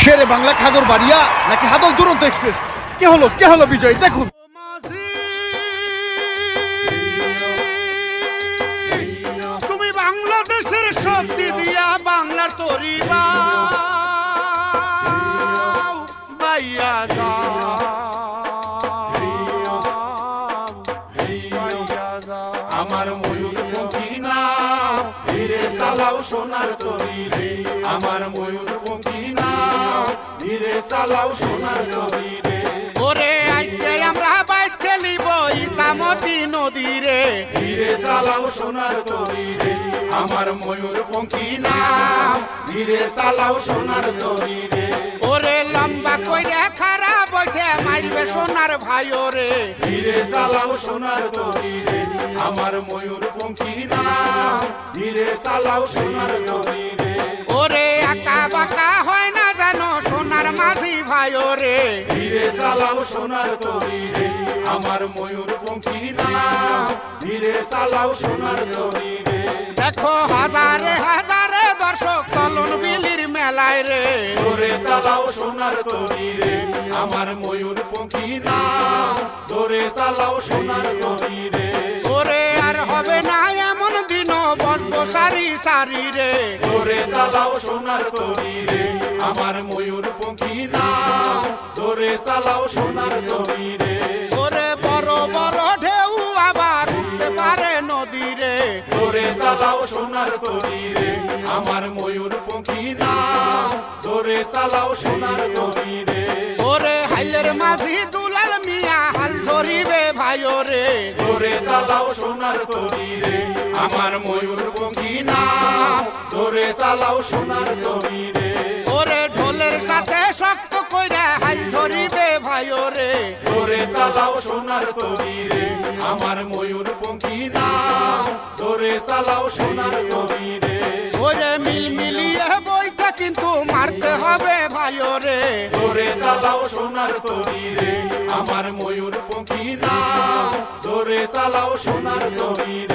শেরে বাংলা খাগর বাড়িয়া নাকি হাদল দুরন্ত এক্সপ্রেস? কে হলো বিজয়? দেখুন তুমি বাংলাদেশের শক্তি দিয়া বাংলার তরি বাইয়া আমার ময়ূর পঙ্খী নাম ধীরে চালাও সোনার তরি রে, আমার ময়ূর পঙ্খী নাম ধীরে চালাও সোনার তরি রে। ওরে আজকে আমরা বাইস খেলিব ইসামতি নদী রে, ধীরে চালাও সোনার তরি রে, আমার ময়ূর পঙ্খী নাম ধীরে চালাও সোনার তরি রে। ওরে লম্বা কইরে খারা বইঠে মারবে সোনার ভাইও রে, ধীরে চালাও সোনার তরি রে, আমার ময়ূর পঙ্খী নাম ধীরে চালাও সোনার তরি রে। ওরে আঁকা বাঁকা হয় না জানো সোনার মাঝি ভাইও রে, ধীরে চালাও সোনার তরি রে, আমার ময়ূর পঙ্খী নাম ধীরে চালাও সোনার তরি রে। দেখো হাজারে হাজারে দর্শক চলন বিলির মেলায় রে, জোরে চালাও সোনার তরি রে, আমার ময়ূর পঙ্খী নাম জোরে চালাও সোনার তরি রে। ওরে আর হবে না এমন দিন বসবো সারি সারি রে, জোরে চালাও সোনার তরি রে, আমার ময়ূর পঙ্খী নাম জোরে চালাও সোনার তরি রে। ওরে বড় বড় ঢেউ আবার উঠতে পারে নদী রে, জোরে চালাও সোনার তরি রে, আমার ময়ূর পঙ্খী নাম জোরে চালাও সোনার তরি রে। ওরে হাইলের মাঝি দুলাল মিয়া হাল ধরিবে ভাইও রে, জোরে চালাও সোনার তরি রে, আমার ময়ূর পঙ্খী নাম জোরে চালাও সোনার তরি রে। ওরে ঢোলের সাথে শক্ত কইরা হাল ধরিবে ভাইও রে, জোরে চালাও সোনার তরি রে, আমার ময়ূর পঙ্খী নাম জোরে চালাও সোনার তরি রে। ওরে মিল মিলিয়ে বইটা কিন্তু মারতে হবে ভাইও রে, জোরে চালাও সোনার তরি রে, আমার ময়ূর পঙ্খী নাম জোরে চালাও সোনার তরি রে।